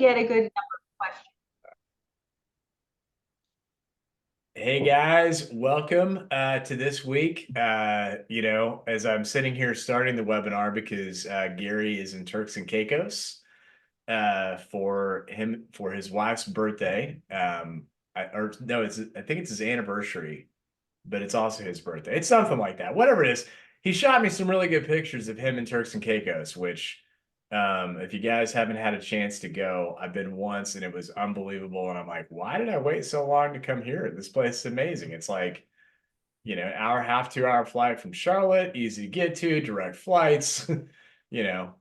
get a good number of questions. Hey guys, welcome to this week. As I'm sitting here starting the webinar because Gary is in Turks and Caicos for his wife's birthday. I think it's his anniversary, but it's also his birthday. It's something like that. Whatever it is, he shot me some really good pictures of him in Turks and Caicos, which if you guys haven't had a chance to go, I've been once and it was unbelievable. And I'm like, why did I wait so long to come here? This place is amazing. It's like, hour, half, 2 hour flight from Charlotte, easy to get to, direct flights, you know,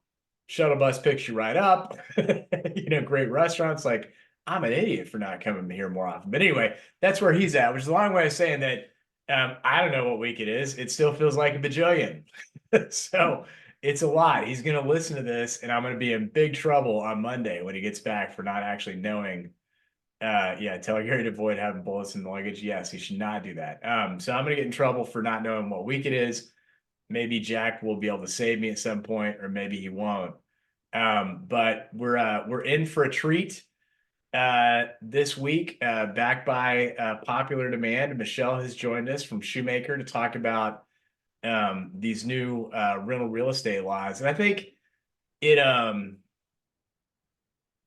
shuttle bus picks you right up, great restaurants. Like, I'm an idiot for not coming here more often. But anyway, that's where he's at, which is a long way of saying that I don't know what week it is. It still feels like a bajillion. So it's a lot. He's going to listen to this, and I'm going to be in big trouble on Monday when he gets back for not actually knowing. Tell Gary to avoid having bullets in the luggage. Yes, he should not do that. So I'm going to get in trouble for not knowing what week it is. Maybe Jack will be able to save me at some point, or maybe he won't. But we're in for a treat this week, backed by popular demand. Michele has joined us from Shoemaker to talk about these new rental real estate laws, and I think it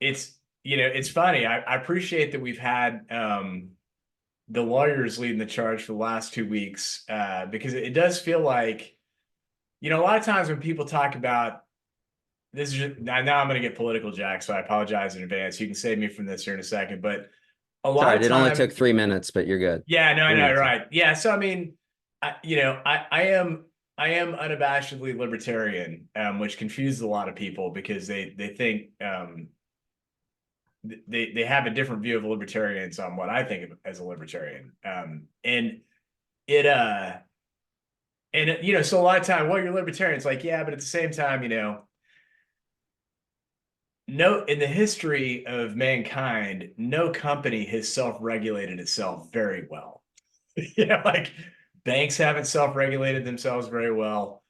it's funny. I appreciate that we've had the lawyers leading the charge for the last 2 weeks because it does feel like, a lot of times when people talk about this is just, now I'm going to get political, Jack, so I apologize in advance. You can save me from this here in a second, but a lot Sorry, of it only time, took 3 minutes, but you're good. yeah, no, I 3 know, minutes. right. Yeah, so I mean, I am unabashedly libertarian, which confuses a lot of people because they think they have a different view of libertarians on what I think of as a libertarian. And it so a lot of time, well, you're libertarian. It's like, yeah, but at the same time, no, in the history of mankind, no company has self-regulated itself very well. Like banks haven't self-regulated themselves very well.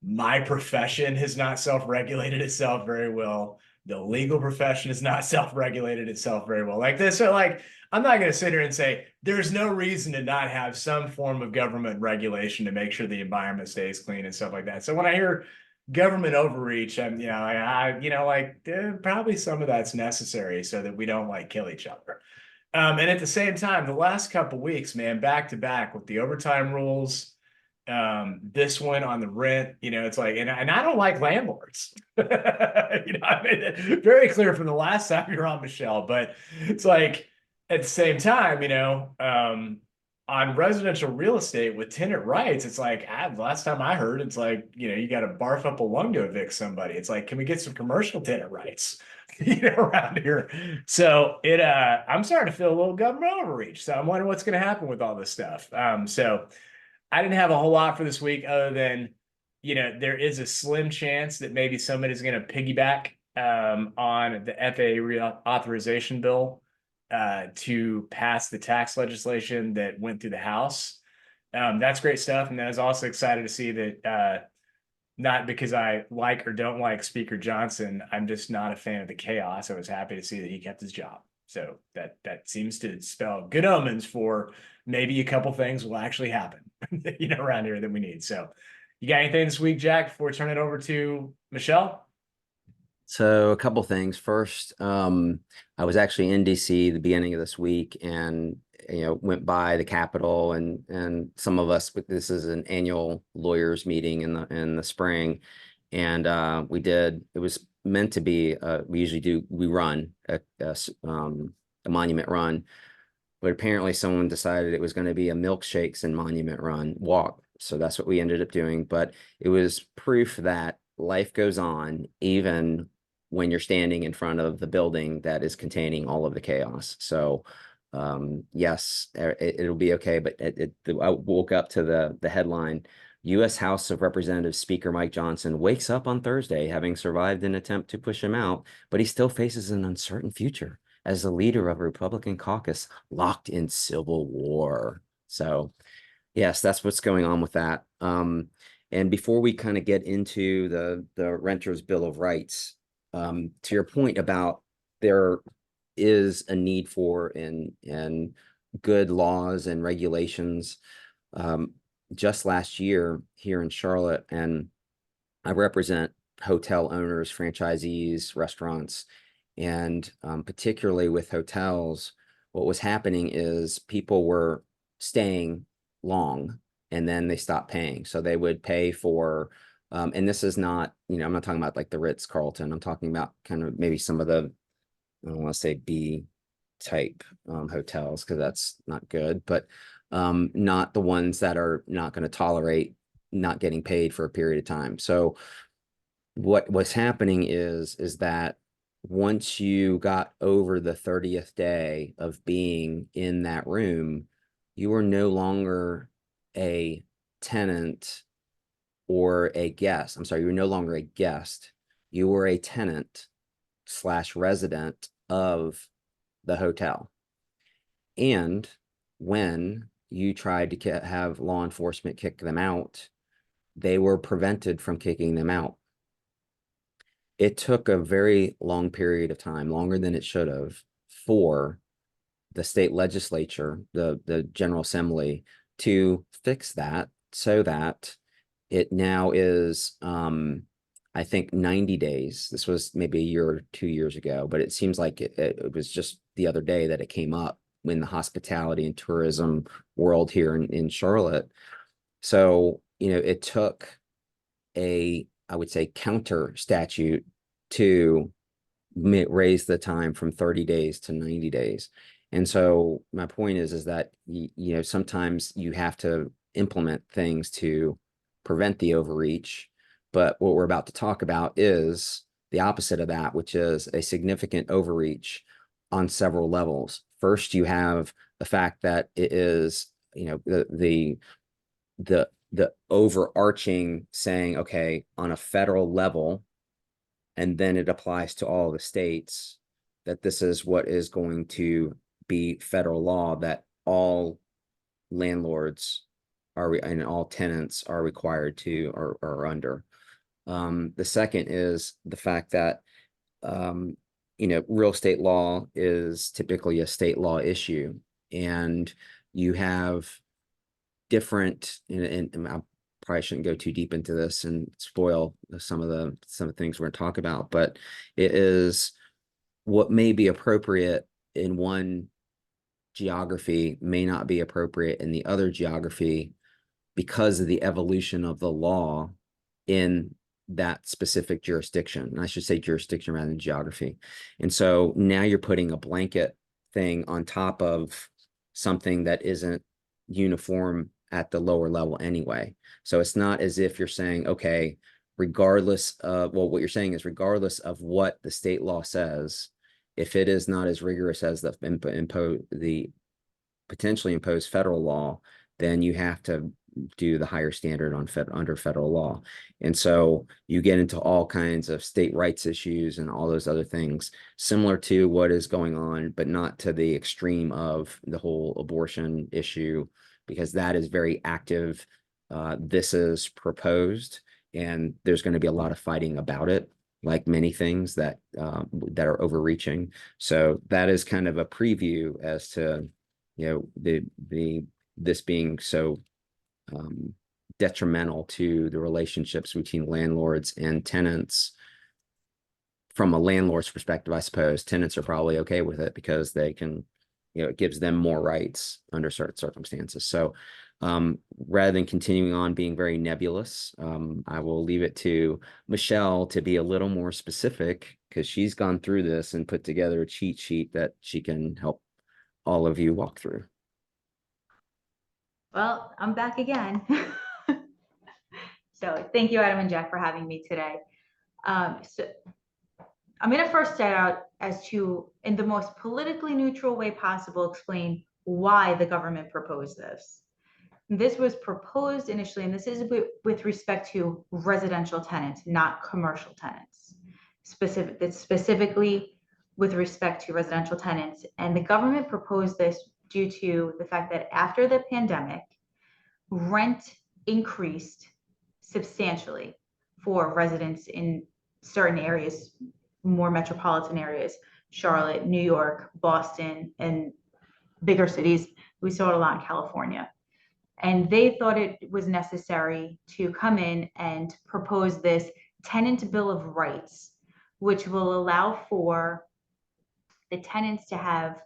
My profession has not self-regulated itself very well. The legal profession has not self-regulated itself very well. Like this, so like I'm not going to sit here and say there's no reason to not have some form of government regulation to make sure the environment stays clean and stuff like that. So when I hear government overreach, I'm probably some of that's necessary so that we don't like kill each other. And at the same time, the last couple of weeks, man, back to back with the overtime rules, this one on the rent, it's like, and I don't like landlords. I made it very clear from the last time you're on, Michele, but it's like at the same time, on residential real estate with tenant rights, it's like last time I heard, it's like, you got to barf up a lung to evict somebody. It's like, can we get some commercial tenant rights? Around here. So I'm starting to feel a little government overreach. So I'm wondering what's going to happen with all this stuff. So I didn't have a whole lot for this week other than, there is a slim chance that maybe somebody's going to piggyback on the FAA reauthorization bill to pass the tax legislation that went through the House. That's great stuff. And then I was also excited to see that not because I like or don't like Speaker Johnson, I'm just not a fan of the chaos. I was happy to see that he kept his job. So that seems to spell good omens for maybe a couple things will actually happen, around here that we need. So you got anything this week, Jack, before we turn it over to Michele? So a couple things. First, I was actually in DC the beginning of this week and went by the Capitol and some of us, this is an annual lawyers meeting in the spring, and it was meant to be we run a monument run, but apparently someone decided it was going to be a milkshakes and monument run walk, so that's what we ended up doing. But it was proof that life goes on even when you're standing in front of the building that is containing all of the chaos. So yes, it'll be okay. But I woke up to the headline: U.S. House of Representatives Speaker Mike Johnson wakes up on Thursday having survived an attempt to push him out, but he still faces an uncertain future as the leader of a Republican caucus locked in civil war. So yes, that's what's going on with that. And before we kind of get into the Renters Bill of Rights, to your point about there is a need for and good laws and regulations. Just last year here in Charlotte, and I represent hotel owners, franchisees, restaurants, and particularly with hotels, what was happening is people were staying long and then they stopped paying. So they would pay for, and this is not, I'm not talking about like the Ritz-Carlton. I'm talking about kind of maybe some of the, I don't want to say B type hotels because that's not good, but not the ones that are not going to tolerate not getting paid for a period of time. So what was happening is that once you got over the 30th day of being in that room, you were no longer a tenant or a guest. I'm sorry, you were no longer a guest. You were a tenant slash resident of the hotel. And when you tried to have law enforcement kick them out, they were prevented from kicking them out. It took a very long period of time, longer than it should have, for the state legislature, the General Assembly, to fix that so that it now is, I think, 90 days. This was maybe a year or 2 years ago, but it seems like it was just the other day that it came up in the hospitality and tourism world here in Charlotte. So, it took I would say, counter statute to raise the time from 30 days to 90 days. And so my point is that, sometimes you have to implement things to prevent the overreach. But what we're about to talk about is the opposite of that, which is a significant overreach on several levels. First, you have the fact that it is, the overarching saying, okay, on a federal level, and then it applies to all the states, that this is what is going to be federal law, that all landlords and all tenants are required to or are under. The second is the fact that real estate law is typically a state law issue, and you have different, and I probably shouldn't go too deep into this and spoil some of the things we're going to talk about, but it is what may be appropriate in one geography may not be appropriate in the other geography because of the evolution of the law in that specific jurisdiction. And I should say jurisdiction rather than geography. And so now you're putting a blanket thing on top of something that isn't uniform at the lower level anyway. So it's not as if you're saying, okay, regardless of, well, what you're saying is regardless of what the state law says, if it is not as rigorous as the potentially imposed federal law, then you have to do the higher standard on under federal law. And so you get into all kinds of state rights issues and all those other things similar to what is going on, but not to the extreme of the whole abortion issue, because that is very active. This is proposed, and there's going to be a lot of fighting about it, like many things that are overreaching. So that is kind of a preview as to, this being so detrimental to the relationships between landlords and tenants. From a landlord's perspective, I suppose tenants are probably okay with it because they can, it gives them more rights under certain circumstances. So rather than continuing on being very nebulous, I will leave it to Michele to be a little more specific, because she's gone through this and put together a cheat sheet that she can help all of you walk through. Well, I'm back again. So thank you, Adam and Jack, for having me today. So I'm going to first set out as to, in the most politically neutral way possible, explain why the government proposed this. This was proposed initially, and this is with respect to residential tenants, not commercial tenants. Specifically with respect to residential tenants. And the government proposed this due to the fact that after the pandemic, rent increased substantially for residents in certain areas, more metropolitan areas, Charlotte, New York, Boston, and bigger cities. We saw it a lot in California. And they thought it was necessary to come in and propose this tenant bill of rights, which will allow for the tenants to have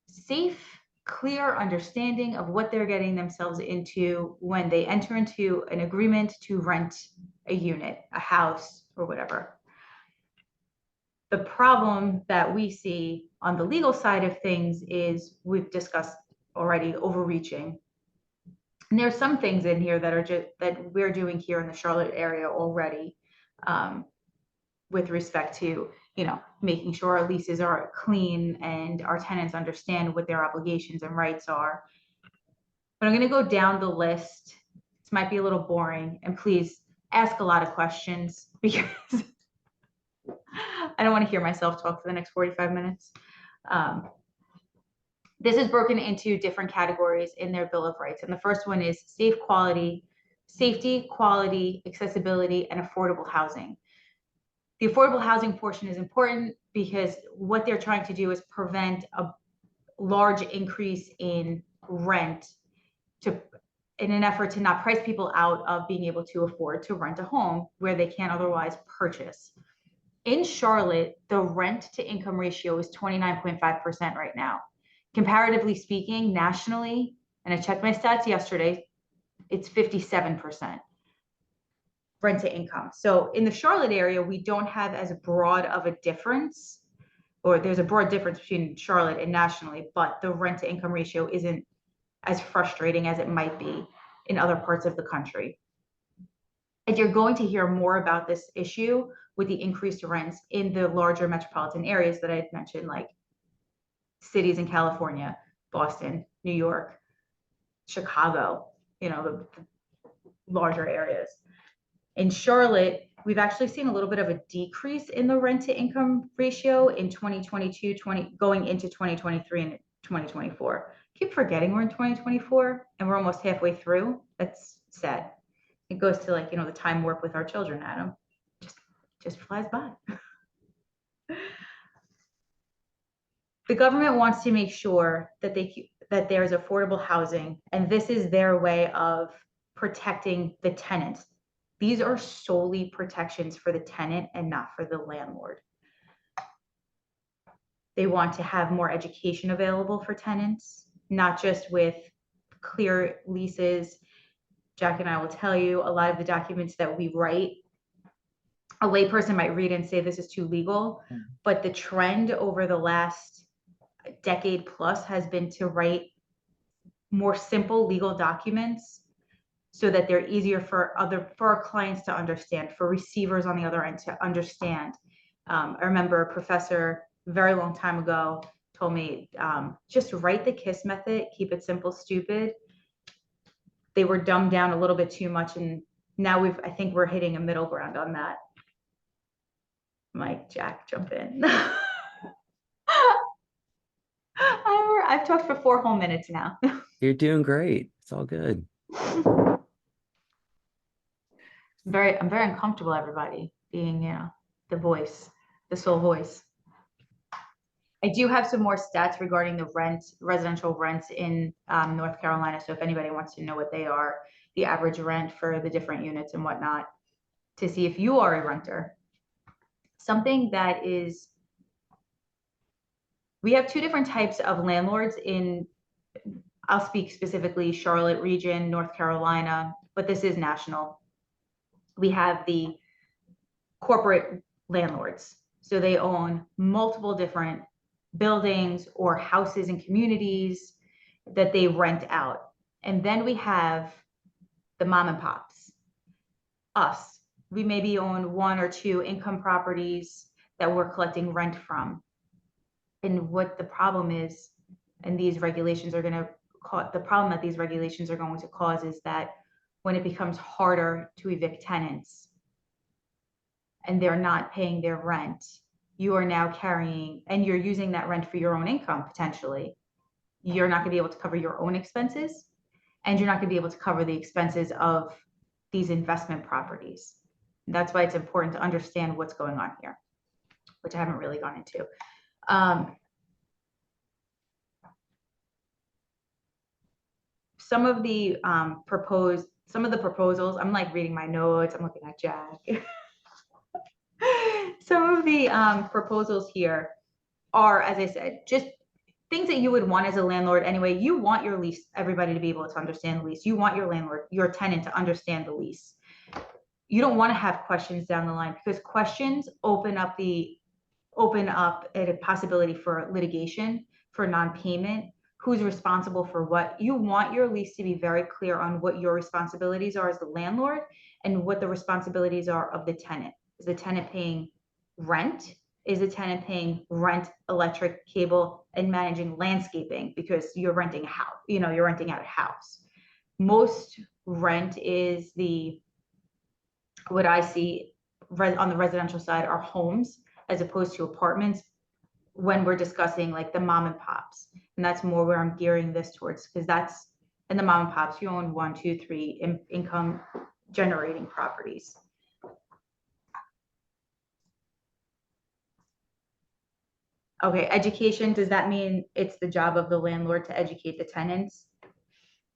safe, clear understanding of what they're getting themselves into when they enter into an agreement to rent a unit, a house, or whatever. The problem that we see on the legal side of things is, we've discussed already, overreaching. And there's some things in here that are just that we're doing here in the Charlotte area already, with respect to, you know, making sure our leases are clean and our tenants understand what their obligations and rights are. But I'm going to go down the list. This might be a little boring, and please ask a lot of questions, because I don't want to hear myself talk for the next 45 minutes. This is broken into different categories in their Bill of Rights. And the first one is safety, quality, accessibility, and affordable housing. The affordable housing portion is important because what they're trying to do is prevent a large increase in rent in an effort to not price people out of being able to afford to rent a home where they can't otherwise purchase. In Charlotte, the rent to income ratio is 29.5% right now. Comparatively speaking, nationally, and I checked my stats yesterday, it's 57% rent to income. So in the Charlotte area, we don't have as broad of a difference, or there's a broad difference between Charlotte and nationally, but the rent to income ratio isn't as frustrating as it might be in other parts of the country. And you're going to hear more about this issue with the increased rents in the larger metropolitan areas that I had mentioned, like cities in California, Boston, New York, Chicago, you know, the larger areas. In Charlotte, we've actually seen a little bit of a decrease in the rent to income ratio in 2022, going into 2023 and 2024. Keep forgetting we're in 2024 and we're almost halfway through. That's sad. It goes to, like, you know, the time warp with our children, Adam. Just flies by. The government wants to make sure that that there is affordable housing, and this is their way of protecting the tenants. These are solely protections for the tenant and not for the landlord. They want to have more education available for tenants, not just with clear leases. Jack and I will tell you, a lot of the documents that we write, a layperson might read and say this is too legal, but the trend over the last decade plus has been to write more simple legal documents so that they're easier for our clients to understand, for receivers on the other end to understand. I remember a professor a very long time ago told me, just write the KISS method, keep it simple, stupid. They were dumbed down a little bit too much, and now I think we're hitting a middle ground on that. Mike, Jack, jump in. I've talked for 4 whole minutes now. You're doing great. It's all good. I'm very uncomfortable, everybody, being, you know, the voice, the sole voice. I do have some more stats regarding the residential rents in North Carolina. So if anybody wants to know what they are, the average rent for the different units and whatnot, to see if you are a renter. Something that is, we have 2 different types of landlords in, I'll speak specifically Charlotte region, North Carolina, but this is national. We have the corporate landlords. So they own multiple different buildings or houses and communities that they rent out. And then we have the mom and pops, us. We maybe own 1 or 2 income properties that we're collecting rent from. And what the problem is, and these regulations are going to cause, the problem that these regulations are going to cause is that when it becomes harder to evict tenants and they're not paying their rent, you are now carrying, and you're using that rent for your own income potentially. You're not going to be able to cover your own expenses, and you're not going to be able to cover the expenses of these investment properties. That's why it's important to understand what's going on here, which I haven't really gone into. Some of the proposals, I'm like reading my notes, I'm looking at Jack. Some of the proposals here are, as I said, just things that you would want as a landlord anyway. You want your lease, everybody to be able to understand the lease. You want your landlord, your tenant to understand the lease. You don't want to have questions down the line, because questions open up a possibility for litigation, for non-payment, who's responsible for what. You want your lease to be very clear on what your responsibilities are as the landlord and what the responsibilities are of the tenant. Is the tenant paying rent? Is the tenant paying rent, electric, cable, and managing landscaping because you're renting a house, you're renting out a house. Most rent is what I see on the residential side are homes as opposed to apartments when we're discussing like the mom and pops. And that's more where I'm gearing this towards, because that's in the mom and pops, you own 1, 2, 3 income generating properties. Okay, education, does that mean it's the job of the landlord to educate the tenants?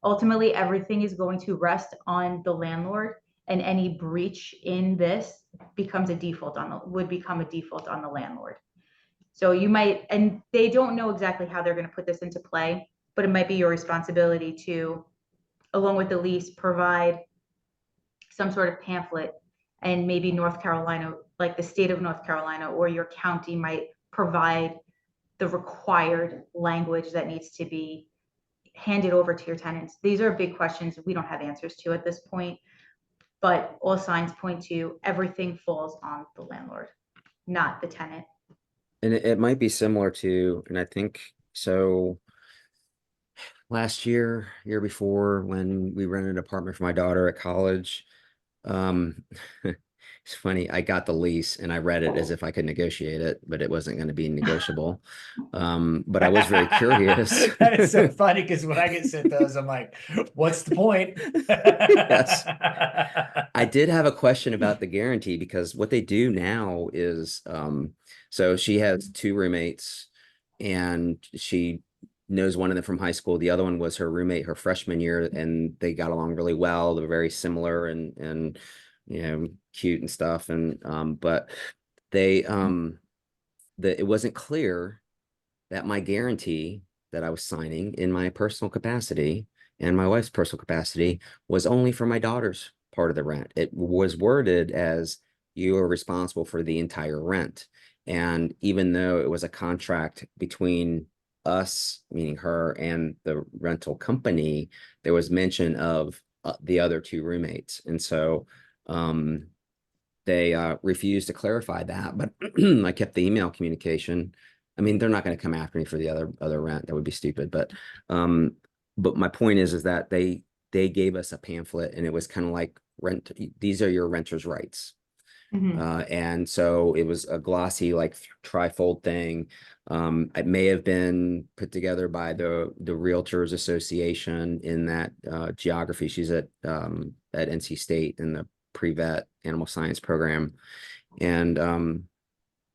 Ultimately, everything is going to rest on the landlord, and any breach in this would become a default on the landlord. So you might, and they don't know exactly how they're going to put this into play, but it might be your responsibility to, along with the lease, provide some sort of pamphlet, and maybe North Carolina, like the state of North Carolina or your county might provide the required language that needs to be handed over to your tenants. These are big questions we don't have answers to at this point, but all signs point to everything falls on the landlord, not the tenant. And it might be similar to, and I think so. Last year before, when we rented an apartment for my daughter at college, it's funny, I got the lease and I read it as if I could negotiate it, but it wasn't going to be negotiable. But I was very curious. That is so funny, because when I get sent those, I'm like, what's the point? Yes. I did have a question about the guarantee, because what they do now is, so she has 2 roommates, and she knows one of them from high school. The other one was her roommate her freshman year, and they got along really well. They're very similar and cute and stuff. And but they it wasn't clear that my guarantee that I was signing in my personal capacity and my wife's personal capacity was only for my daughter's part of the rent. It was worded as, you are responsible for the entire rent. And even though it was a contract between us, meaning her, and the rental company, there was mention of the other 2 roommates. And so they refused to clarify that, but I kept the email communication. I mean, they're not going to come after me for the other rent. That would be stupid. But my point is that they gave us a pamphlet, and it was kind of like, these are your renter's rights. And so it was a glossy, like, trifold thing. It may have been put together by the Realtors Association in that geography. She's at NC State in the pre-vet animal science program. And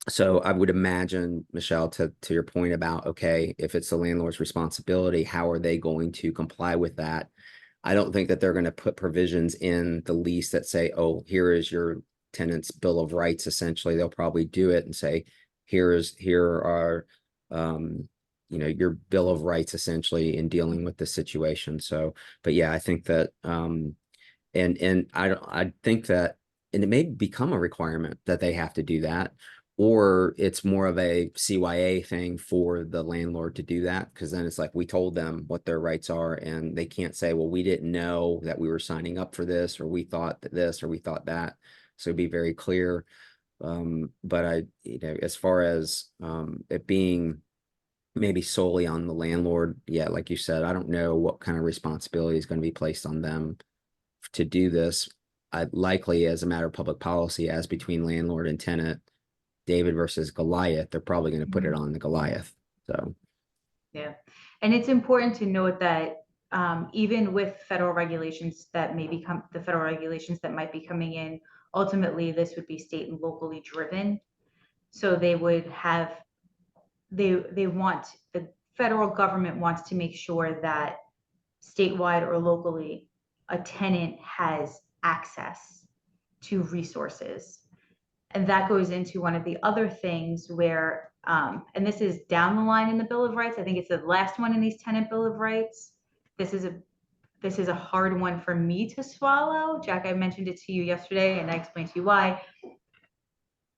so I would imagine, Michelle, to your point about, okay, if it's the landlord's responsibility, how are they going to comply with that? I don't think that they're going to put provisions in the lease that say, oh, here is your tenant's bill of rights. Essentially, they'll probably do it and say, here are your bill of rights, essentially, in dealing with the situation. So, but yeah, I think that and I think that, and it may become a requirement that they have to do that, or it's more of a CYA thing for the landlord to do that, because then it's like, we told them what their rights are, and they can't say, well, we didn't know that we were signing up for this, or we thought that this, or we thought that. So be very clear. But as far as it being maybe solely on the landlord, yeah, like you said, I don't know what kind of responsibility is going to be placed on them to do this. Likely, as a matter of public policy, as between landlord and tenant, David versus Goliath, they're probably going to put it on the Goliath. So yeah, and it's important to note that even with federal regulations that may become the federal regulations that might be coming in, ultimately this would be state and locally driven. So they would have the federal government wants to make sure that statewide or locally, a tenant has access to resources. And that goes into one of the other things where, and this is down the line in the Bill of Rights. I think it's the last one in these tenant Bill of Rights. This is a hard one for me to swallow. Jack, I mentioned it to you yesterday and I explained to you why.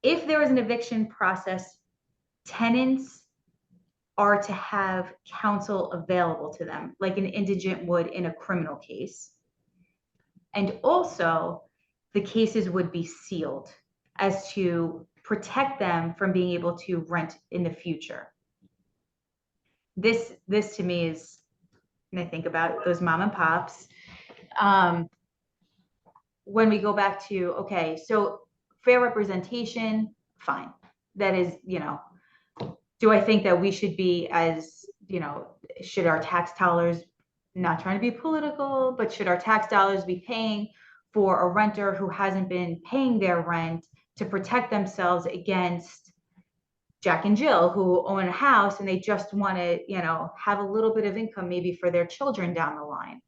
If there is an eviction process, tenants are to have counsel available to them, like an indigent would in a criminal case. And also, the cases would be sealed as to protect them from being able to rent in the future. This to me is, when I think about those mom and pops, when we go back to, okay, so fair representation, fine. That is, do I think that we should be as, should our tax dollars, not trying to be political, but should our tax dollars be paying for a renter who hasn't been paying their rent to protect themselves against Jack and Jill who own a house and they just want to, have a little bit of income maybe for their children down the line?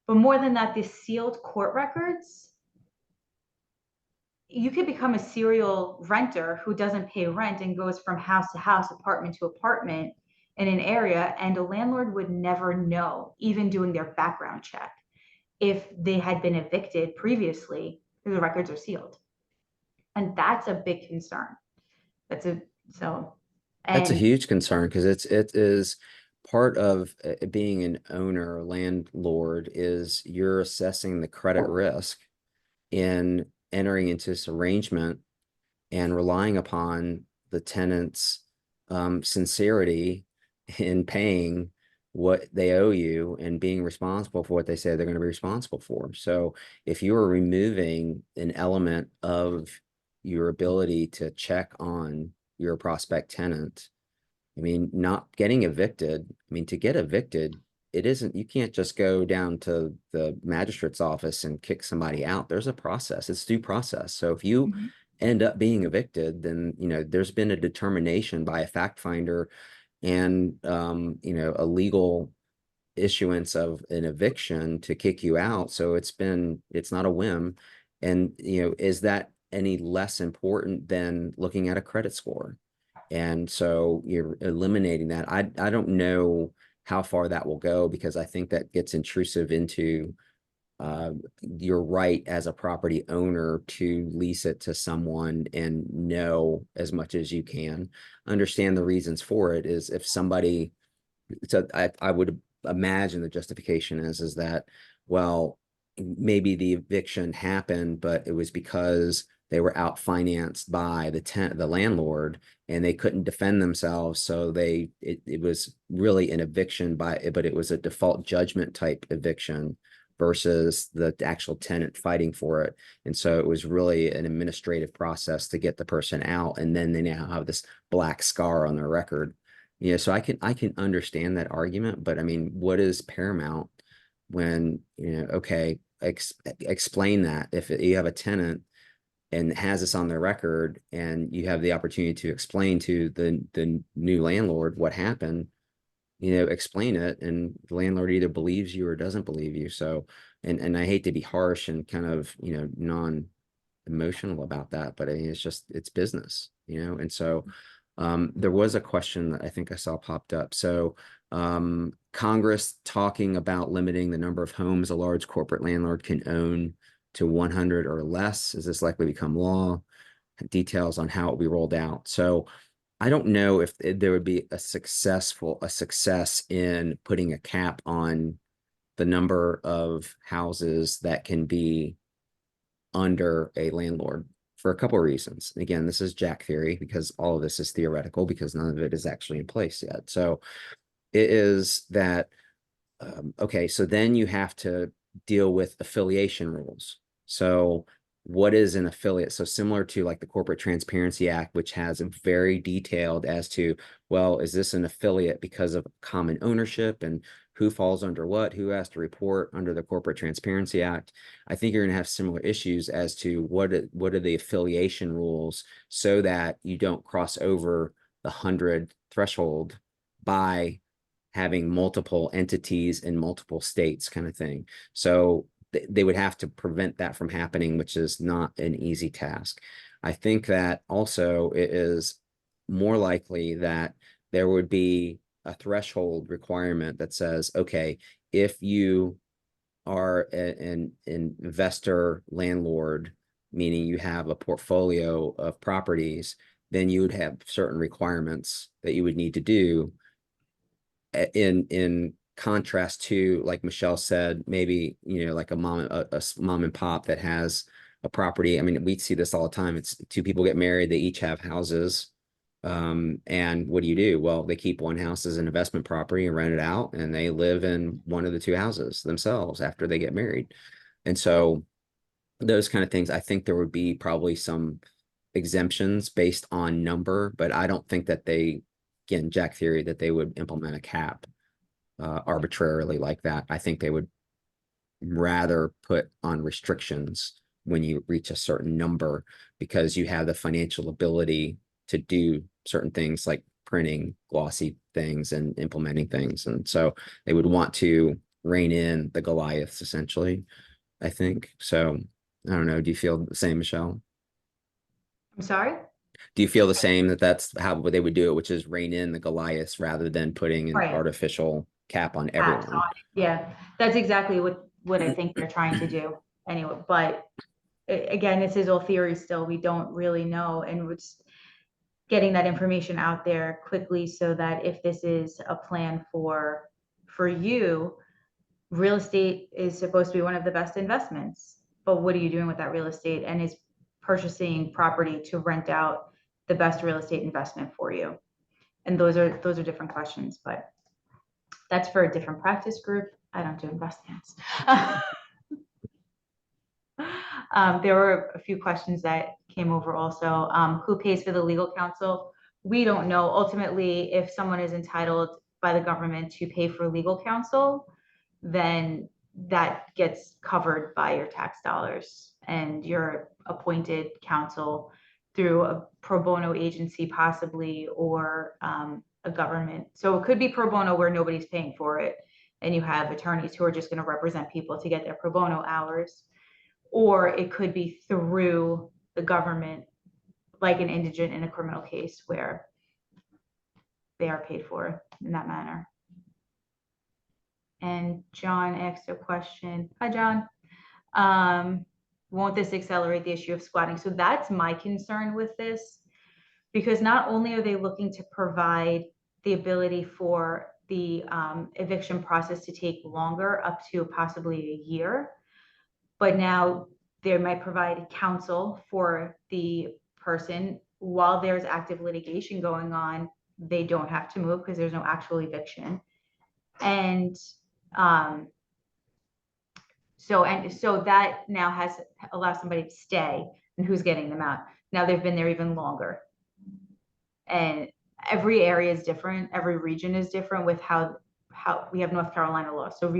But more than that, the sealed court records, you could become a serial renter who doesn't pay rent and goes from house to house, apartment to apartment in an area, and a landlord would never know, even doing their background check, if they had been evicted previously, because the records are sealed. And that's a big concern. That's a huge concern because it is part of being an owner or landlord is you're assessing the credit risk in entering into this arrangement and relying upon the tenant's sincerity in paying what they owe you and being responsible for what they say they're going to be responsible for. So if you are removing an element of your ability to check on your prospect tenant, I mean, not getting evicted, I mean, to get evicted, it isn't, you can't just go down to the magistrate's office and kick somebody out. There's a process, it's due process. So if you end up being evicted, then, there's been a determination by a fact finder and, a legal issuance of an eviction to kick you out. So it's not a whim. And, is that any less important than looking at a credit score? And so you're eliminating that. I don't know how far that will go because I think that gets intrusive into your right as a property owner to lease it to someone and know as much as you can. Understand the reasons for it is if somebody, so I would imagine the justification is that, well, maybe the eviction happened, but it was because they were out financed by the landlord and they couldn't defend themselves. So it was really an eviction but it was a default judgment type eviction versus the actual tenant fighting for it. And so it was really an administrative process to get the person out. And then they now have this black scar on their record. So I can understand that argument, but I mean, what is paramount when, okay, explain that if you have a tenant and has this on their record and you have the opportunity to explain to the new landlord what happened, explain it, and the landlord either believes you or doesn't believe you. So, and I hate to be harsh and kind of, non-emotional about that, but I mean, it's business, and so there was a question that I think I saw popped up. So Congress talking about limiting the number of homes a large corporate landlord can own to 100 or less. Is this likely to become law? Details on how it will be rolled out. So I don't know if there would be a success in putting a cap on the number of houses that can be under a landlord for a couple of reasons. Again, this is Jack theory because all of this is theoretical because none of it is actually in place yet. So it is that, okay, so then you have to deal with affiliation rules. So what is an affiliate? So similar to like the Corporate Transparency Act, which has a very detailed as to, well, is this an affiliate because of common ownership and who falls under what, who has to report under the Corporate Transparency Act? I think you're going to have similar issues as to what are the affiliation rules so that you don't cross over the 100 threshold by having multiple entities in multiple states kind of thing. So they would have to prevent that from happening, which is not an easy task. I think that also it is more likely that there would be a threshold requirement that says, okay, if you are an investor landlord, meaning you have a portfolio of properties, then you would have certain requirements that you would need to do in contrast to, like Michelle said, maybe, like a mom and pop that has a property. I mean, we see this all the time. It's two people get married, they each have houses. And what do? Well, they keep one house as an investment property and rent it out, and they live in one of the two houses themselves after they get married. And so those kind of things, I think there would be probably some exemptions based on number, but I don't think that again, Jack theory, that they would implement a cap arbitrarily like that. I think they would rather put on restrictions when you reach a certain number, because you have the financial ability to do certain things like printing glossy things and implementing things. And so they would want to rein in the Goliaths, essentially, I think. So I don't know. Do you feel the same, Michelle? I'm sorry? Do you feel the same that that's how they would do it, which is rein in the Goliaths rather than putting an Right. artificial cap on Tax everyone? on it. Yeah, that's exactly what I think they're trying to do anyway. But again, this is all theory still. We don't really know. And we're just getting that information out there quickly so that if this is a plan for you, real estate is supposed to be one of the best investments. But what are you doing with that real estate? And is purchasing property to rent out the best real estate investment for you? And those are different questions, but that's for a different practice group. I don't do investments. There were a few questions that came over also. Who pays for the legal counsel? We don't know. Ultimately, if someone is entitled by the government to pay for legal counsel, then that gets covered by your tax dollars and your appointed counsel through a pro bono agency possibly, or a government. So it could be pro bono where nobody's paying for it and you have attorneys who are just going to represent people to get their pro bono hours, or it could be through the government, like an indigent in a criminal case where they are paid for in that manner. And John asked a question. Hi, John. Won't this accelerate the issue of squatting? So that's my concern with this, because not only are they looking to provide the ability for the eviction process to take longer, up to possibly a year, but now they might provide counsel for the person while there's active litigation going on. They don't have to move because there's no actual eviction. And so that now allows somebody to stay, and who's getting them out. Now they've been there even longer. And every area is different. Every region is different with how we have North Carolina law. So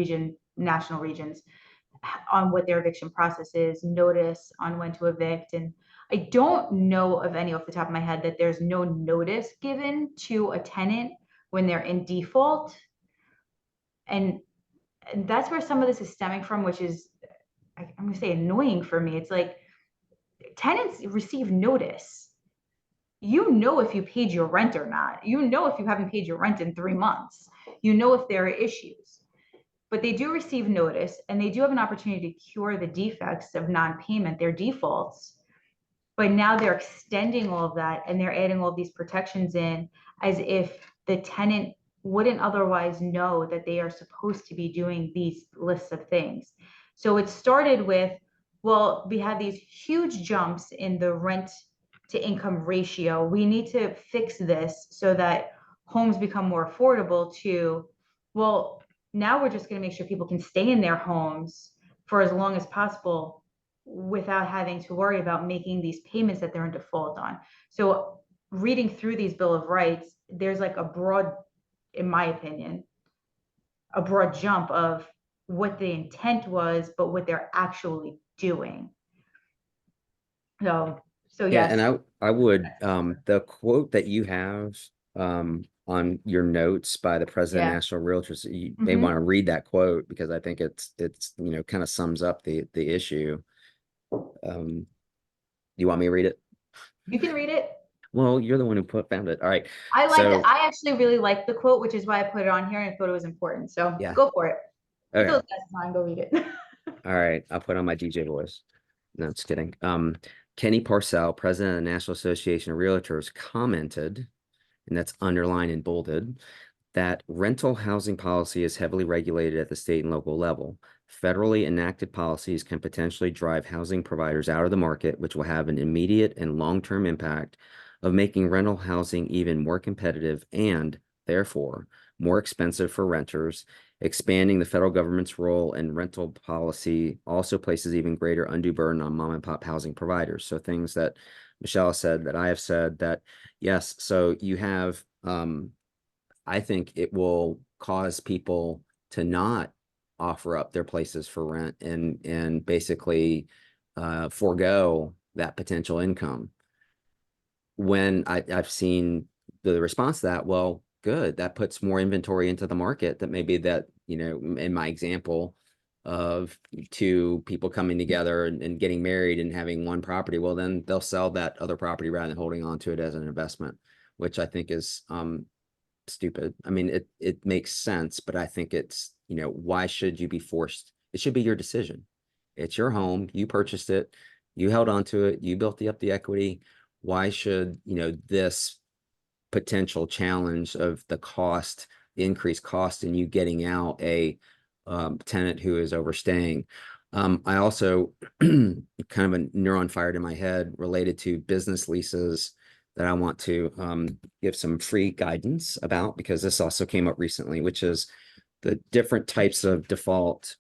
national regions on what their eviction process is, notice on when to evict. And I don't know of any off the top of my head that there's no notice given to a tenant when they're in default. And that's where some of this is stemming from, which is, I'm going to say, annoying for me. It's like tenants receive notice. You know if you paid your rent or not. You know if you haven't paid your rent in 3 months. You know if there are issues. But they do receive notice, and they do have an opportunity to cure the defects of non-payment, their defaults. But now they're extending all of that, and they're adding all of these protections in as if the tenant wouldn't otherwise know that they are supposed to be doing these lists of things. So it started with, well, we have these huge jumps in the rent to income ratio. We need to fix this so that homes become more affordable, to, well, now we're just going to make sure people can stay in their homes for as long as possible without having to worry about making these payments that they're in default on. So reading through these Bill of Rights, there's like a broad, in my opinion, a broad jump of what the intent was, but what they're actually doing. So Yeah, yes. and I would the quote that you have on your notes by the president of Yeah. National Realtors, you may Mhm. want to read that quote because I think it's kind of sums up the issue. You want me to read it? You can read it. Well, you're the one who found it. All right. I liked it. So I actually really liked the quote, which is why I put it on here and thought it was important. So yeah. go for it. Put Okay. those glasses on, go read it. All right. I'll put on my DJ voice. No, just kidding. Kenny Parcell, president of the National Association of Realtors, commented, and that's underlined and bolded, that rental housing policy is heavily regulated at the state and local level. Federally enacted policies can potentially drive housing providers out of the market, which will have an immediate and long-term impact of making rental housing even more competitive and, therefore, more expensive for renters. Expanding the federal government's role in rental policy also places even greater undue burden on mom and pop housing providers. So things that Michelle said, that I have said, that yes, so you have I think it will cause people to not offer up their places for rent and basically forego that potential income. When I've seen the response to that, well, good, that puts more inventory into the market that maybe that, in my example of two people coming together and getting married and having one property, well, then they'll sell that other property rather than holding on to it as an investment, which I think is stupid. I mean, it makes sense, but I think it's, why should you be forced? It should be your decision. It's your home. You purchased it. You held on to it. You built up the equity. Why should, this potential challenge of the cost, the increased cost in you getting out a tenant who is overstaying? I also kind of a neuron fired in my head related to business leases that I want to give some free guidance about, because this also came up recently, which is the different types of default,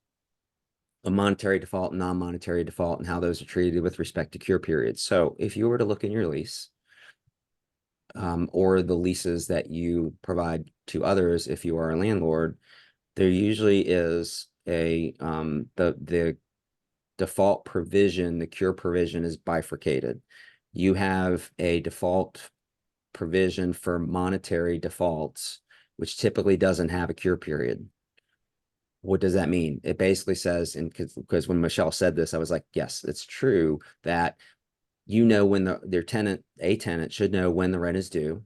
a monetary default, non-monetary default, and how those are treated with respect to cure periods. So if you were to look in your lease, or the leases that you provide to others, if you are a landlord, there usually is the default provision, the cure provision is bifurcated. You have a default provision for monetary defaults, which typically doesn't have a cure period. What does that mean? It basically says, and because when Michelle said this, I was like, yes, it's true that when a tenant should know when the rent is due,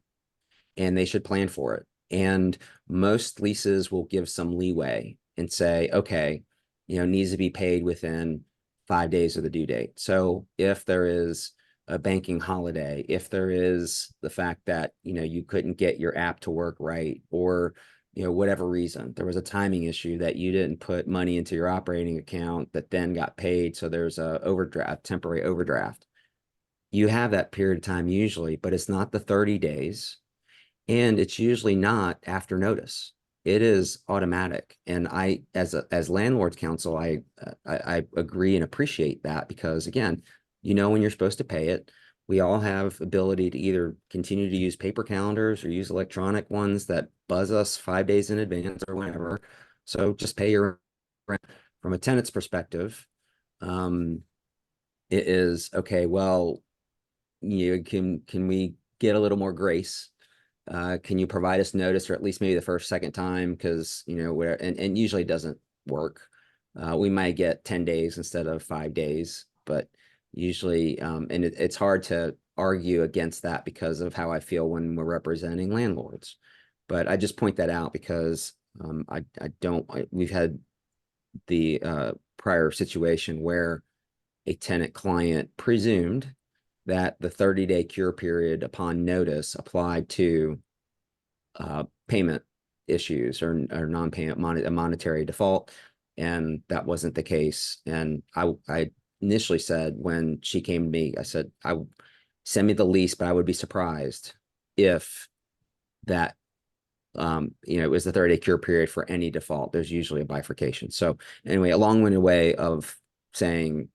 and they should plan for it. And most leases will give some leeway and say, okay, needs to be paid within 5 days of the due date. So if there is a banking holiday, if there is the fact that, you couldn't get your app to work right, or, whatever reason, there was a timing issue that you didn't put money into your operating account that then got paid. So there's a temporary overdraft. You have that period of time usually, but it's not the 30 days. And it's usually not after notice. It is automatic. And I, as landlord's counsel, I agree and appreciate that, because again, when you're supposed to pay it. We all have ability to either continue to use paper calendars or use electronic ones that buzz us 5 days in advance or whatever. So just pay your rent. From a tenant's perspective, it is okay. Well, can we get a little more grace? Can you provide us notice, or at least maybe the first, second time? Because, where, and usually it doesn't work. We might get 10 days instead of 5 days, but usually, and it's hard to argue against that because of how I feel when we're representing landlords. But I just point that out because we've had the prior situation where a tenant client presumed that the 30-day cure period upon notice applied to payment issues or non-payment monetary default, and that wasn't the case. And I initially said, when she came to me, I said, send me the lease, but I would be surprised if that it was the 30-day cure period for any default. There's usually a bifurcation. So anyway, a long-winded way of saying,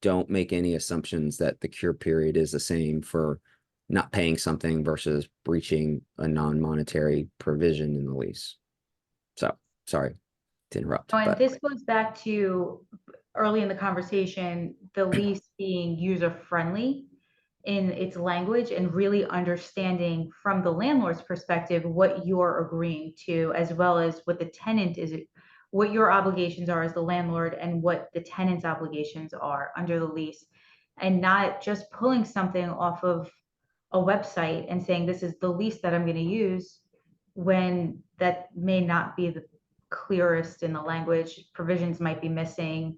don't make any assumptions that the cure period is the same for not paying something versus breaching a non-monetary provision in the lease. So, sorry to interrupt, And but this goes back to early in the conversation, the lease being user-friendly in its language and really understanding from the landlord's perspective what you're agreeing to, as well as what the tenant is, what your obligations are as the landlord and what the tenant's obligations are under the lease, and not just pulling something off of a website and saying this is the lease that I'm going to use, when that may not be the clearest in the language. Provisions might be missing.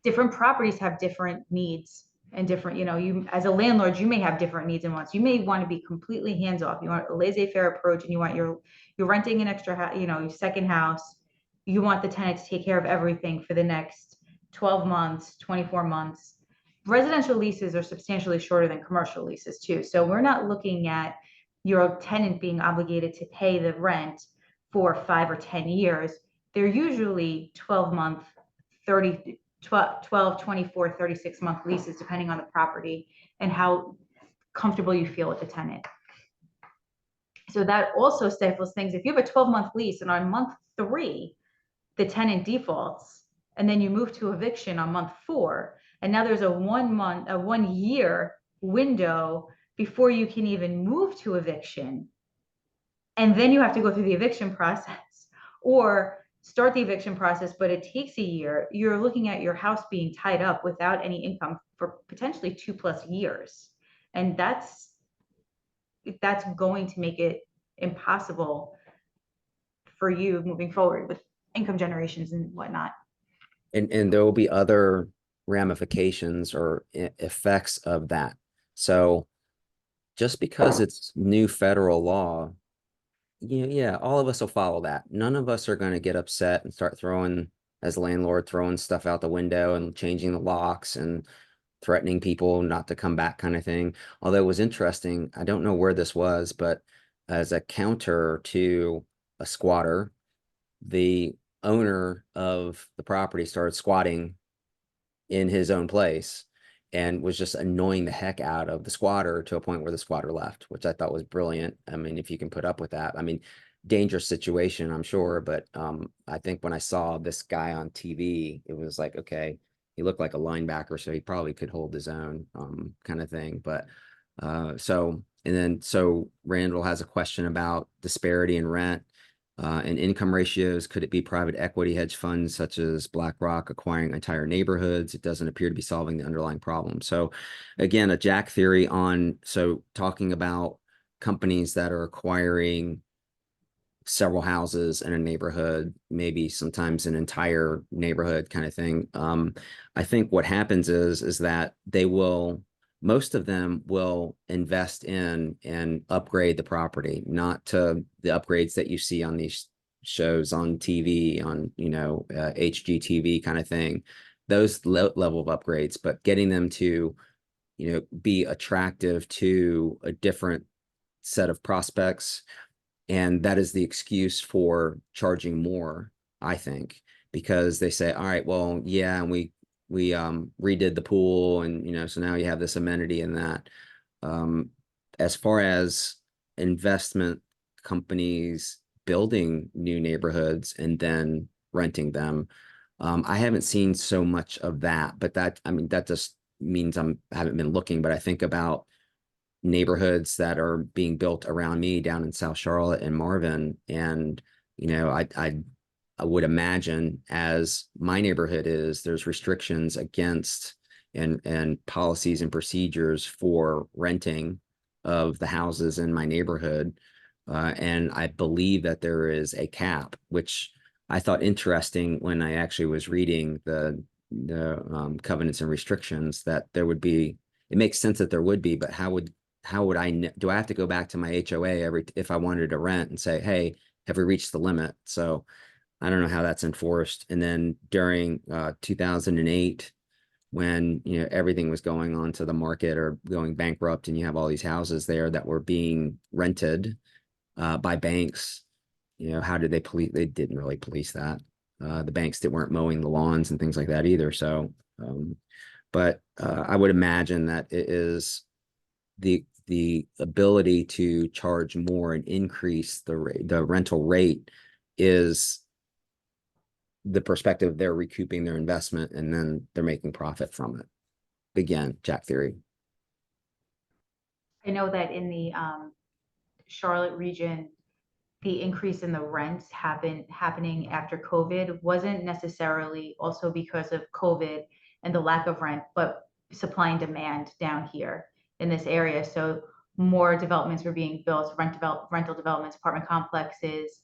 Different properties have different needs and different, you as a landlord, you may have different needs and wants. You may want to be completely hands off. You want a laissez-faire approach, and you're renting an extra, your second house. You want the tenant to take care of everything for the next 12 months, 24 months. Residential leases are substantially shorter than commercial leases too. So we're not looking at your tenant being obligated to pay the rent for 5 or 10 years. They're usually 12-month, 30, 12, 24, 36-month leases, depending on the property and how comfortable you feel with the tenant. So that also stifles things. If you have a 12-month lease and on month 3, the tenant defaults, and then you move to eviction on month 4, and now there's a 1 year window before you can even move to eviction. And then you have to go through the eviction process or start the eviction process, but it takes a year. You're looking at your house being tied up without any income for potentially 2+ years. And that's going to make it impossible for you moving forward with income generations and whatnot. and there will be other ramifications or effects of that. So just because it's new federal law, yeah, all of us will follow that. None of us are going to get upset and start as a landlord, throwing stuff out the window and changing the locks and threatening people not to come back, kind of thing. Although it was interesting, I don't know where this was, but as a counter to a squatter, the owner of the property started squatting in his own place and was just annoying the heck out of the squatter to a point where the squatter left, which I thought was brilliant. I mean, if you can put up with that, I mean, dangerous situation, I'm sure. But I think when I saw this guy on TV, it was like, okay, he looked like a linebacker, so he probably could hold his own, kind of thing. But so Randall has a question about disparity in rent and income ratios. Could it be private equity hedge funds such as BlackRock acquiring entire neighborhoods? It doesn't appear to be solving the underlying problem. So again, a Jack theory talking about companies that are acquiring several houses in a neighborhood, maybe sometimes an entire neighborhood, kind of thing. I think what happens is that most of them will invest in and upgrade the property, not to the upgrades that you see on these shows on TV, on, HGTV kind of thing, those level of upgrades, but getting them to, be attractive to a different set of prospects. And that is the excuse for charging more, I think, because they say, all right, well, yeah, and we redid the pool, and so now you have this amenity and that. As far as investment companies building new neighborhoods and then renting them, I haven't seen so much of that. But that just means I haven't been looking. But I think about neighborhoods that are being built around me down in South Charlotte and Marvin, and I would imagine, as my neighborhood is, there's restrictions against and policies and procedures for renting of the houses in my neighborhood. And I believe that there is a cap, which I thought interesting when I actually was reading the covenants and restrictions, that there would be. It makes sense that there would be, but how would do I have to go back to my HOA if I wanted to rent and say, hey, have we reached the limit? So I don't know how that's enforced. And then during 2008, when everything was going onto the market or going bankrupt, and you have all these houses there that were being rented by banks, how did they police? They didn't really police that. The banks that weren't mowing the lawns and things like that either. So but I would imagine that it is the ability to charge more and increase the rental rate is the perspective they're recouping their investment and then they're making profit from it. Again, Jack theory. I know that in the Charlotte region, the increase in the rents happening after COVID wasn't necessarily also because of COVID and the lack of rent, but supply and demand down here in this area. So more developments were being built, rental developments, apartment complexes,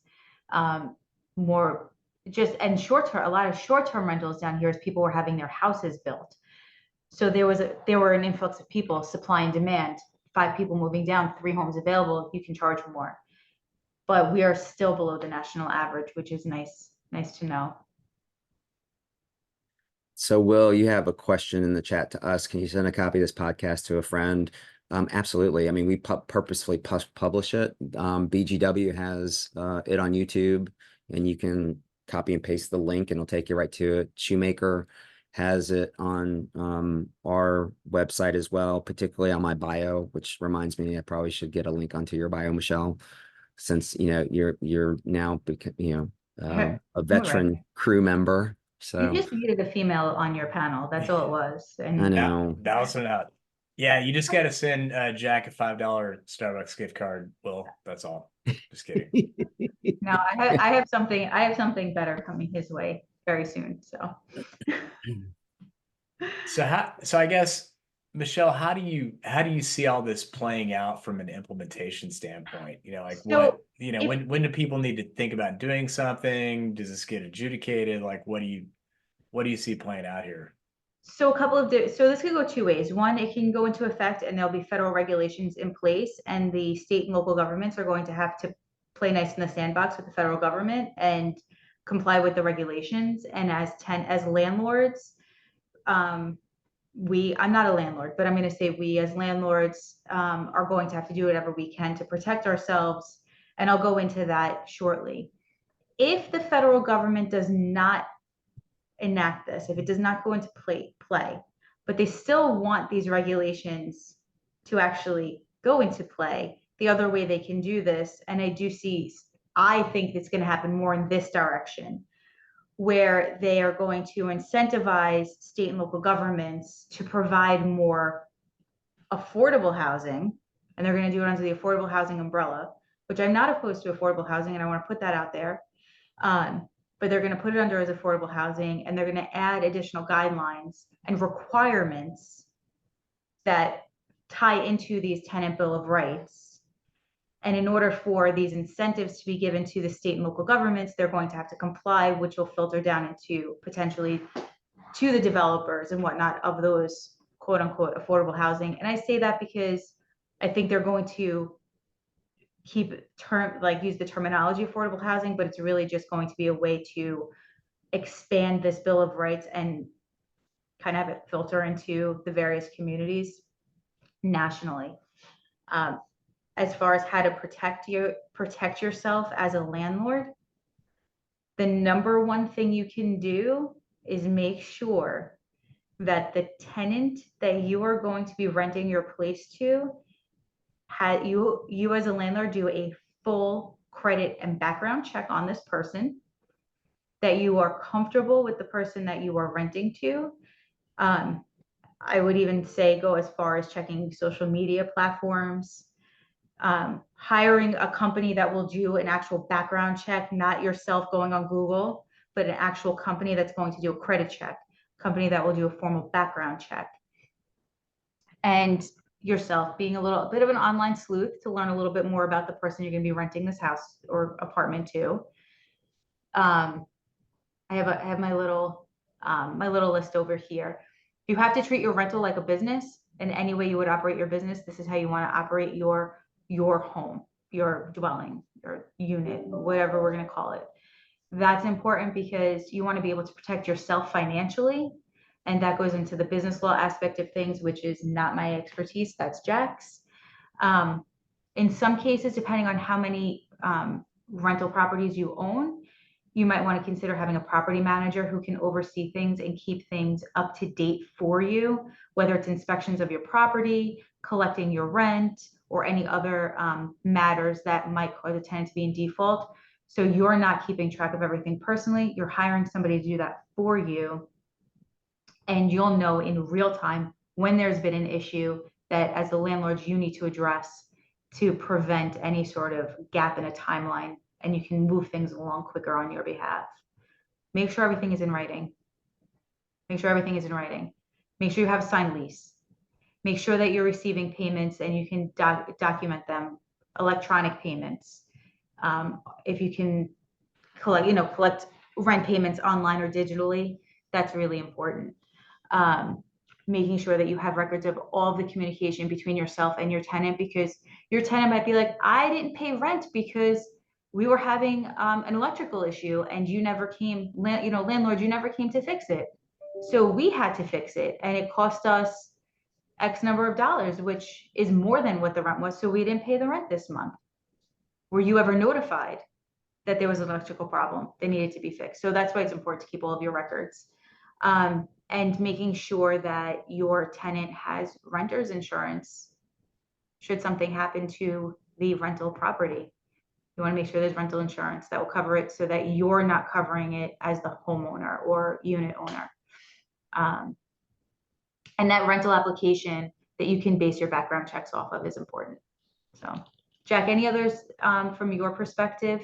more just, and short-term, a lot of short-term rentals down here as people were having their houses built. So there were an influx of people, supply and demand, 5 people moving down, 3 homes available, you can charge more. But we are still below the national average, which is nice to know. So Will, you have a question in the chat to us. Can you send a copy of this podcast to a friend? Absolutely. I mean, we purposefully publish it. BGW has it on YouTube, and you can copy and paste the link and it'll take you right to it. Shoemaker has it on our website as well, particularly on my bio, which reminds me I probably should get a link onto your bio, Michelle, since you're now a veteran crew member. So you just needed a female on your panel. That's all it was. And I know. Balance it out. Yeah, you just got to send Jack a $5 Starbucks gift card. Well, that's all. Just kidding. now I have something better coming his way very soon. So I guess, Michelle, how do you see all this playing out from an implementation standpoint? Like when do people need to think about doing something? Does this get adjudicated? Like what do you see playing out here? So this could go 2 ways. One, it can go into effect and there'll be federal regulations in place, and the state and local governments are going to have to play nice in the sandbox with the federal government and comply with the regulations. And as landlords, I'm not a landlord, but I'm going to say we as landlords are going to have to do whatever we can to protect ourselves. And I'll go into that shortly. If the federal government does not enact this, if it does not go into play, but they still want these regulations to actually go into play, the other way they can do this, and I think it's going to happen more in this direction, where they are going to incentivize state and local governments to provide more affordable housing, and they're going to do it under the affordable housing umbrella, which I'm not opposed to affordable housing, and I want to put that out there. But they're going to put it under as affordable housing, and they're going to add additional guidelines and requirements that tie into these tenant bill of rights. And in order for these incentives to be given to the state and local governments, they're going to have to comply, which will filter down into potentially to the developers and whatnot of those quote unquote affordable housing. And I say that because I think they're going to use the terminology affordable housing, but it's really just going to be a way to expand this Bill of Rights and kind of have it filter into the various communities nationally. As far as how to protect yourself as a landlord, the number one thing you can do is make sure that the tenant that you are going to be renting your place to, you as a landlord do a full credit and background check on this person, that you are comfortable with the person that you are renting to. I would even say go as far as checking social media platforms, hiring a company that will do an actual background check, not yourself going on Google, but an actual company that's going to do a credit check, company that will do a formal background check. And yourself being a bit of an online sleuth to learn a little bit more about the person you're going to be renting this house or apartment to. I have my little list over here. You have to treat your rental like a business. In any way you would operate your business, this is how you want to operate your home, your dwelling, your unit, whatever we're going to call it. That's important because you want to be able to protect yourself financially. And that goes into the business law aspect of things, which is not my expertise. That's Jack's. In some cases, depending on how many rental properties you own, you might want to consider having a property manager who can oversee things and keep things up to date for you, whether it's inspections of your property, collecting your rent, or any other matters that might cause a tenant to be in default. So you're not keeping track of everything personally. You're hiring somebody to do that for you. And you'll know in real time when there's been an issue that as the landlord you need to address to prevent any sort of gap in a timeline, and you can move things along quicker on your behalf. Make sure everything is in writing. Make sure everything is in writing. Make sure you have a signed lease. Make sure that you're receiving payments and you can document them, electronic payments. If you can collect rent payments online or digitally, that's really important. Making sure that you have records of all of the communication between yourself and your tenant, because your tenant might be like, I didn't pay rent because we were having an electrical issue and you never came, landlord, you never came to fix it. So we had to fix it and it cost us X number of dollars, which is more than what the rent was. So we didn't pay the rent this month. Were you ever notified that there was an electrical problem that needed to be fixed? So that's why it's important to keep all of your records. And making sure that your tenant has renter's insurance should something happen to the rental property. You want to make sure there's rental insurance that will cover it so that you're not covering it as the homeowner or unit owner. And that rental application that you can base your background checks off of is important. So, Jack, any others from your perspective?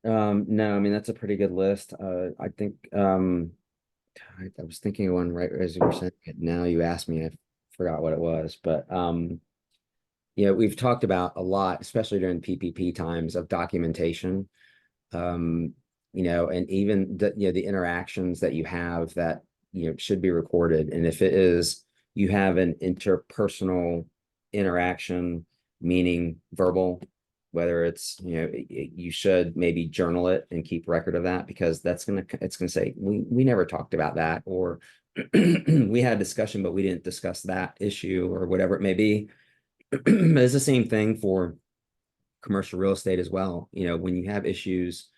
No, I mean, that's a pretty good list. I think I was thinking of one right as you were saying it. Now you asked me, I forgot what it was, but we've talked about a lot, especially during PPP times, of documentation. And even the interactions that you have that should be recorded. And if it is you have an interpersonal interaction, meaning verbal, whether it's you should maybe journal it and keep record of that, because it's gonna say we never talked about that, or we had a discussion but we didn't discuss that issue, or whatever it may be. It's the same thing for commercial real estate as well. When you have issues,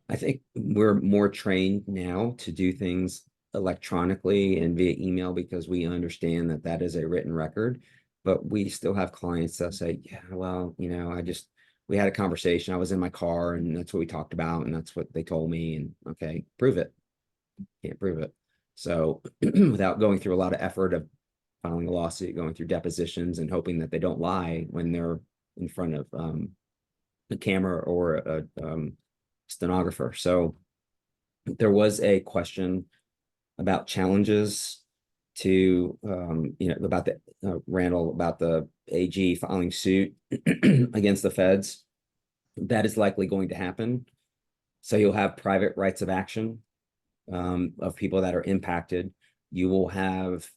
I think we're more trained now to do things electronically and via email because we understand that that is a written record. But we still have clients that say, yeah, well, we had a conversation. I was in my car and that's what we talked about. And that's what they told me. And okay, prove it. Can't prove it. So without going through a lot of effort of filing a lawsuit, going through depositions and hoping that they don't lie when they're in front of a camera or a stenographer. So there was a question about challenges to about the Randall, about the AG filing suit against the feds. That is likely going to happen. So you'll have private rights of action of people that are impacted. You will have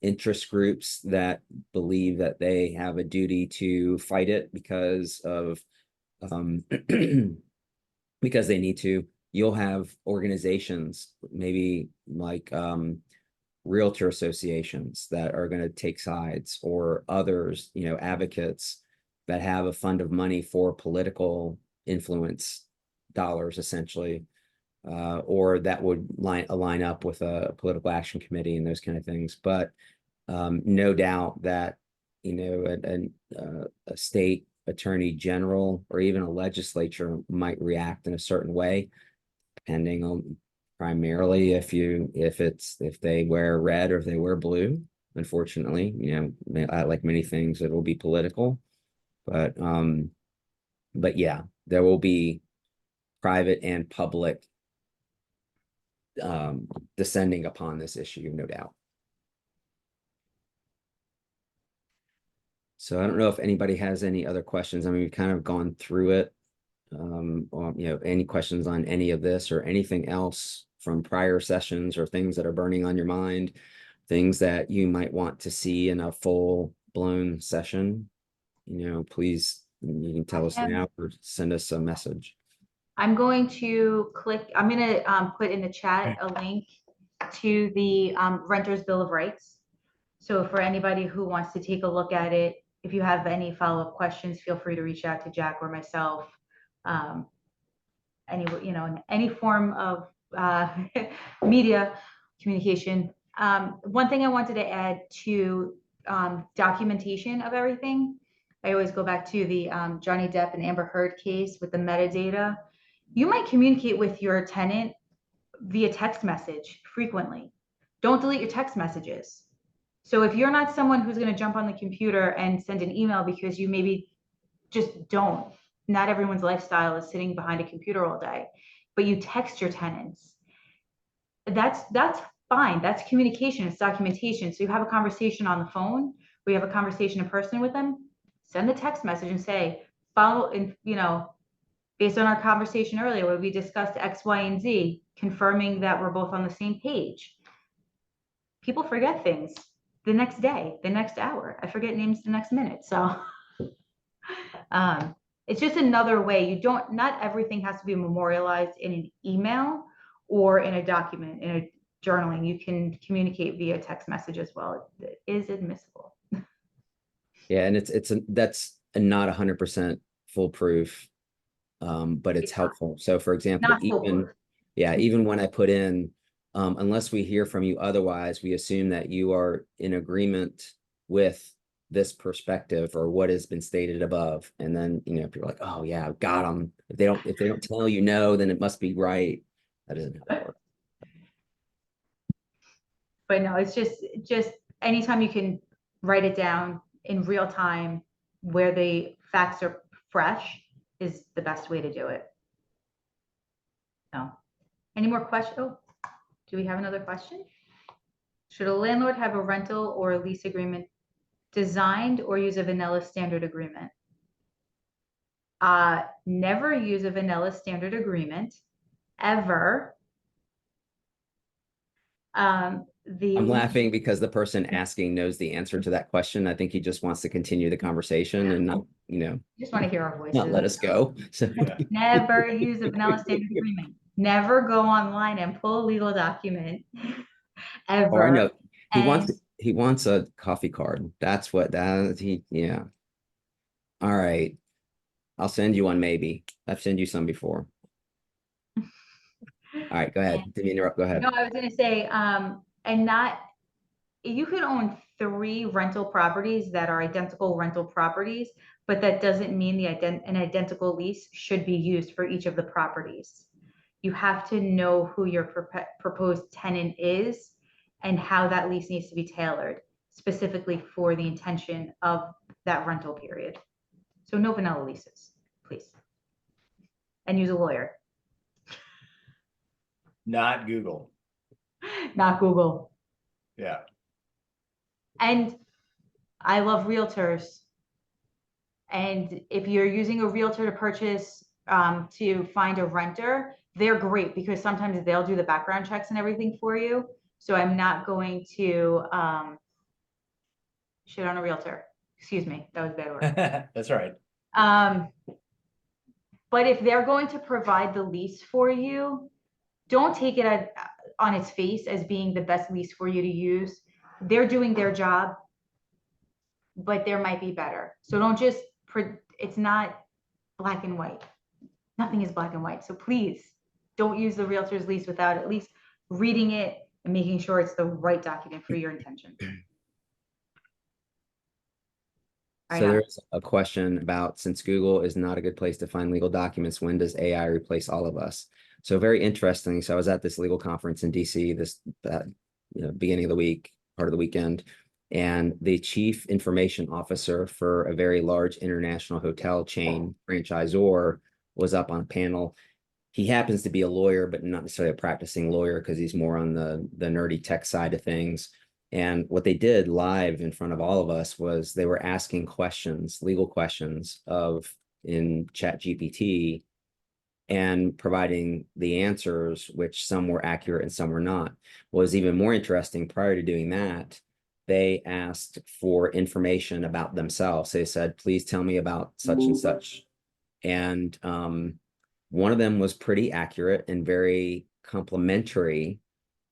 interest groups that believe that they have a duty to fight it because of because they need to. You'll have organizations, maybe like realtor associations, that are going to take sides, or others, advocates that have a fund of money for political influence dollars, essentially, or that would align up with a political action committee and those kind of things. But no doubt that a state attorney general or even a legislature might react in a certain way, depending on primarily if they wear red or if they wear blue. Unfortunately, like many things, it will be political. But yeah, there will be private and public descending upon this issue, no doubt. So I don't know if anybody has any other questions. I mean, we've kind of gone through it. Or, any questions on any of this or anything else from prior sessions, or things that are burning on your mind, things that you might want to see in a full-blown session, please, you can tell us now or send us a message. I'm going to put in the chat a link to the Renters Bill of Rights. So for anybody who wants to take a look at it, if you have any follow-up questions, feel free to reach out to Jack or myself. any, in any form of media communication. One thing I wanted to add to documentation of everything, I always go back to the Johnny Depp and Amber Heard case with the metadata. You might communicate with your tenant via text message frequently. Don't delete your text messages. So if you're not someone who's going to jump on the computer and send an email because you maybe just don't, not everyone's lifestyle is sitting behind a computer all day, but you text your tenants, that's fine. That's communication. It's documentation. So you have a conversation on the phone, we have a conversation in person with them, send the text message and say, follow, and based on our conversation earlier where we discussed X, Y, and Z, confirming that we're both on the same page. People forget things the next day, the next hour. I forget names the next minute. So it's just another way. Not everything has to be memorialized in an email or in a document, in a journaling. You can communicate via text message as well. It is admissible. Yeah, and that's not 100% foolproof, but it's helpful. So for example, Not foolproof. even when I put in, unless we hear from you otherwise, we assume that you are in agreement with this perspective or what has been stated above. And then, people are like, oh yeah, got them. If they don't tell you no, then it must be right. That isn't how it works. But no, it's just anytime you can write it down in real time where the facts are fresh is the best way to do it. No. Any more questions? Oh, do we have another question? Should a landlord have a rental or a lease agreement designed or use a vanilla standard agreement? Never use a vanilla standard agreement ever. I'm laughing because the person asking knows the answer to that question. I think he just wants to continue the conversation and not, just want to hear our voices. not let us go. So Never use a vanilla standard agreement. Never go online and pull a legal document ever. Oh, I know. He wants a coffee card. That's what yeah. All right. I'll send you one maybe. I've sent you some before. All right, go ahead. Didn't interrupt. Go ahead. No, I was going to say, you could own 3 rental properties that are identical rental properties, but that doesn't mean an identical lease should be used for each of the properties. You have to know who your proposed tenant is and how that lease needs to be tailored specifically for the intention of that rental period. So no vanilla leases, please. And use a lawyer. Not Google. Not Google. Yeah. And I love realtors. And if you're using a realtor to purchase, to find a renter, they're great because sometimes they'll do the background checks and everything for you. So I'm not going to shit on a realtor. Excuse me, that was a bad word. That's right. But if they're going to provide the lease for you, don't take it on its face as being the best lease for you to use. They're doing their job, but there might be better. So don't just, it's not black and white. Nothing is black and white. So please don't use the realtor's lease without at least reading it and making sure it's the right document for your intention. So there's a question about, since Google is not a good place to find legal documents, when does AI replace all of us? So very interesting. So I was at this legal conference in DC beginning of the week, part of the weekend, and the chief information officer for a very large international hotel chain franchisor was up on a panel. He happens to be a lawyer, but not necessarily a practicing lawyer because he's more on the nerdy tech side of things. And what they did live in front of all of us was they were asking questions, legal questions in ChatGPT, and providing the answers, which some were accurate and some were not. What was even more interesting, prior to doing that, they asked for information about themselves. They said, please tell me about such and such. And one of them was pretty accurate and very complimentary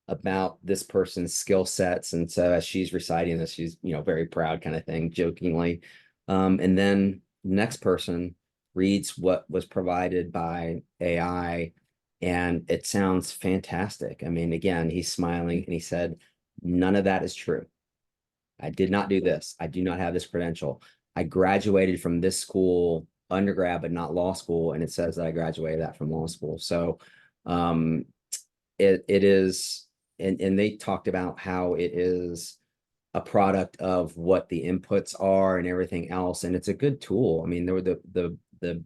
about this person's skill sets. And so as she's reciting this, she's, very proud kind of thing, jokingly. And then next person reads what was provided by AI, and it sounds fantastic. I mean, again, he's smiling and he said, none of that is true. I did not do this. I do not have this credential. I graduated from this school, undergrad, but not law school. And it says that I graduated that from law school. So it is, and they talked about how it is a product of what the inputs are and everything else. And it's a good tool. I mean, there were the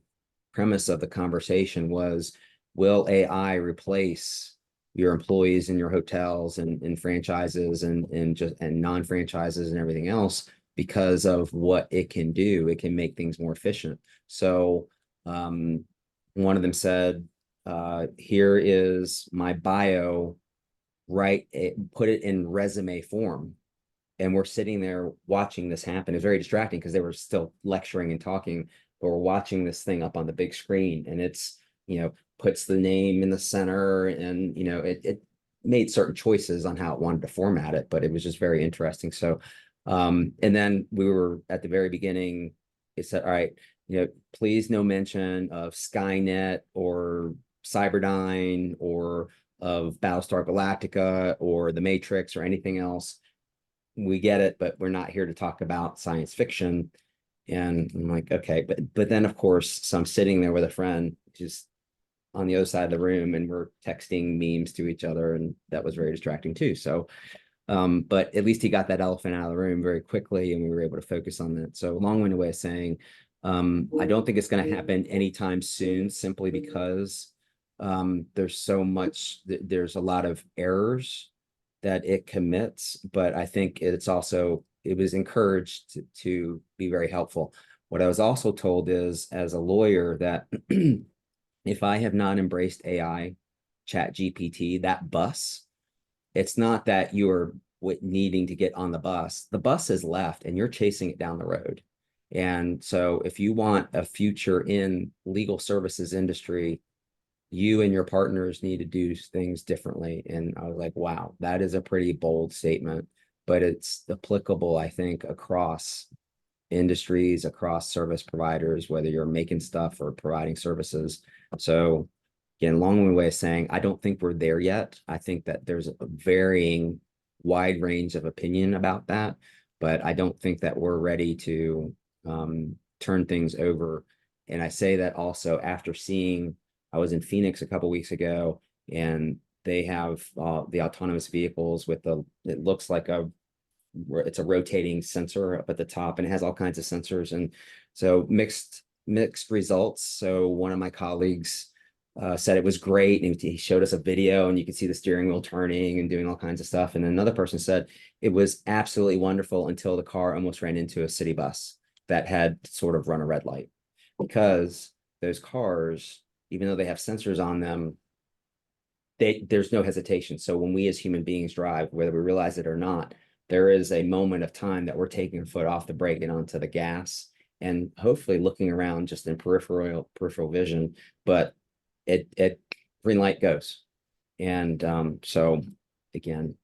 premise of the conversation was, will AI replace your employees in your hotels and franchises and non-franchises and everything else because of what it can do? It can make things more efficient. So one of them said, here is my bio, put it in resume form. And we're sitting there watching this happen. It's very distracting because they were still lecturing and talking, but we're watching this thing up on the big screen, and it's, puts the name in the center, and, it made certain choices on how it wanted to format it, but it was just very interesting. So, and then we were at the very beginning, it said, all right, please no mention of Skynet or Cyberdyne or of Battlestar Galactica or the Matrix or anything else. We get it, but we're not here to talk about science fiction. And I'm like, okay, but then of course, so I'm sitting there with a friend just on the other side of the room, and we're texting memes to each other, and that was very distracting too. So, but at least he got that elephant out of the room very quickly, and we were able to focus on that. So, long-winded way of saying, I don't think it's going to happen anytime soon, simply because there's so much, there's a lot of errors that it commits, but I think it was encouraged to be very helpful. What I was also told is, as a lawyer, that if I have not embraced AI, Chat GPT, that bus, it's not that you're needing to get on the bus has left and you're chasing it down the road. And so if you want a future in legal services industry, you and your partners need to do things differently. And I was like, wow, that is a pretty bold statement, but it's applicable, I think, across industries, across service providers, whether you're making stuff or providing services. So again, long way of saying, I don't think we're there yet. I think that there's a varying wide range of opinion about that, but I don't think that we're ready to turn things over. And I say that also after seeing, I was in Phoenix a couple weeks ago, and they have the autonomous vehicles with it looks like it's a rotating sensor up at the top, and it has all kinds of sensors. And so mixed results. So one of my colleagues said it was great, and he showed us a video, and you could see the steering wheel turning and doing all kinds of stuff. And then another person said it was absolutely wonderful until the car almost ran into a city bus that had sort of run a red light, because those cars, even though they have sensors on them, there's no hesitation. So when we as human beings drive, whether we realize it or not, there is a moment of time that we're taking a foot off the brake and onto the gas, and hopefully looking around just in peripheral vision, but it green light goes. And so again,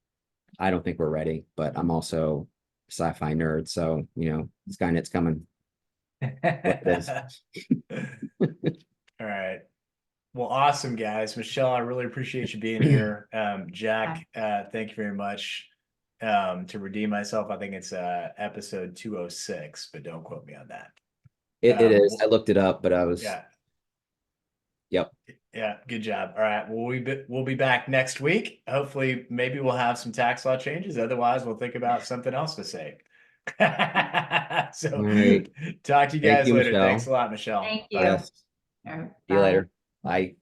I don't think we're ready, but I'm also a sci-fi nerd. So, Skynet's coming. All right. Well, awesome, guys. Michelle, I really appreciate you being here. Jack, thank you very much. To redeem myself, I think it's episode 206, but don't quote me on that. It is. I looked it up, but I was. Yeah. Yep. Yeah, good job. All right. Well, we'll be back next week. Hopefully, maybe we'll have some tax law changes. Otherwise, we'll think about something else to say. So, all right. Talk to you guys later. Michelle. Thanks a lot, Michelle. Thank you. Yes. All right, See you bye. later. Bye.